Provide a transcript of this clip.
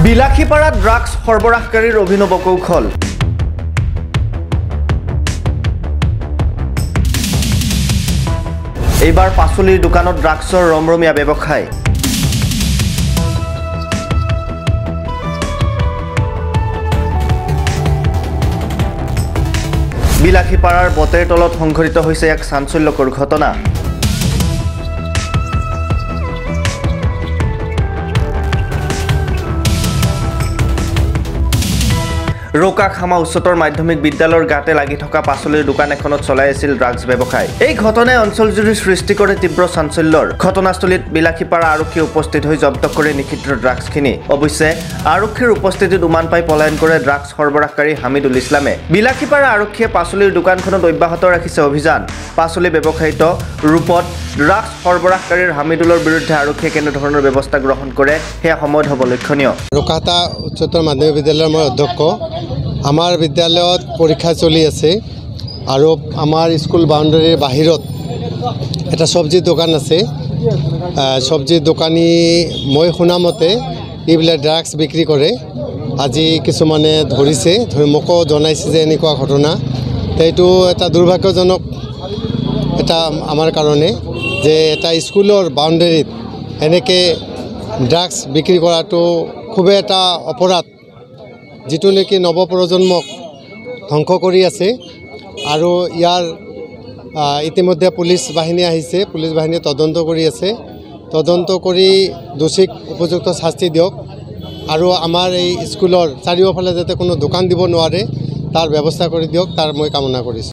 Bilasipara drugs সৰবৰাহকাৰীৰ অভিনৱ কৌশল। এইবাৰ পাচলিৰ দোকানত ড্ৰাগছৰ ৰমৰমীয়া ব্যৱসায়। বিলাসীপাৰাৰ বটেৰ তলত সংঘটিত হৈছে এক চাঞ্চল্যকৰ ঘটনা। ৰোকাখামা উচ্চতৰ মাধ্যমিক বিদ্যালয়ৰ গাতে লাগি থকা পাচলিৰ দোকান এখনত চলাই আছিল ড্ৰাগছ ব্যৱসায়। এই ঘটনাই অঞ্চলজুৰি সৃষ্টি কৰে তীব্ৰ চাঞ্চল্যৰ। ঘটনাস্থলীত বিলাসীপাৰা আৰক্ষী উপস্থিত হৈ জব্দ কৰে নিষিদ্ধ ড্ৰাগছখিনি। অৱশ্যে আৰক্ষীৰ উপস্থিতিত উমান পাই পলায়ন কৰে ড্ৰাগছ সৰবৰাহকাৰী হামিদুল ইছলামে। বিলাসীপাৰা আৰক্ষীয়ে পাচলিৰ দোকানখনত অব্যাহত ৰাখিছে অভিযান। পাচলি ব্যৱসায়িত ৰূপত ড্ৰাগছ সৰবৰাহকাৰীৰ হামিদুলৰ বিৰুদ্ধে আৰক্ষীয়ে কেনেধৰণৰ ব্যৱস্থা গ্ৰহণ কৰে সেয়া সময়ত হ'ব লক্ষণীয়। ৰোকাখামা উচ্চতৰ মাধ্যমিক বিদ্যালয়ৰ মই অধ্যক্ষ। আমাৰ বিদ্যালয়ত পৰীক্ষা চলি আছে আৰু আমাৰ স্কুল বাউণ্ডাৰীৰ বাহিৰত এটা চব্জিৰ দোকান আছে। চব্জিৰ দোকানী মই শুনামতে এইবিলাক ড্ৰাগছ বিক্ৰী কৰে। আজি কিছুমানে ধৰিছে, মোকো জনাইছে যে এনেকুৱা ঘটনা। এইটো এটা দুৰ্ভাগ্যজনক এটা আমাৰ কাৰণে যে এটা স্কুলৰ বাউণ্ডাৰীত এনেকৈ ড্ৰাগছ বিক্ৰী কৰাটো খুবেই এটা অপৰাধ, যিটো নেকি নৱপ্ৰজন্মক ধ্বংস কৰি আছে। আৰু ইয়াৰ ইতিমধ্যে পুলিচ বাহিনী আহিছে, পুলিচ বাহিনীয়ে তদন্ত কৰি আছে। তদন্ত কৰি দোষীক উপযুক্ত শাস্তি দিয়ক আৰু আমাৰ এই স্কুলৰ চাৰিওফালে যাতে কোনো দোকান দিব নোৱাৰে তাৰ ব্যৱস্থা কৰি দিয়ক, তাৰ মই কামনা কৰিছোঁ।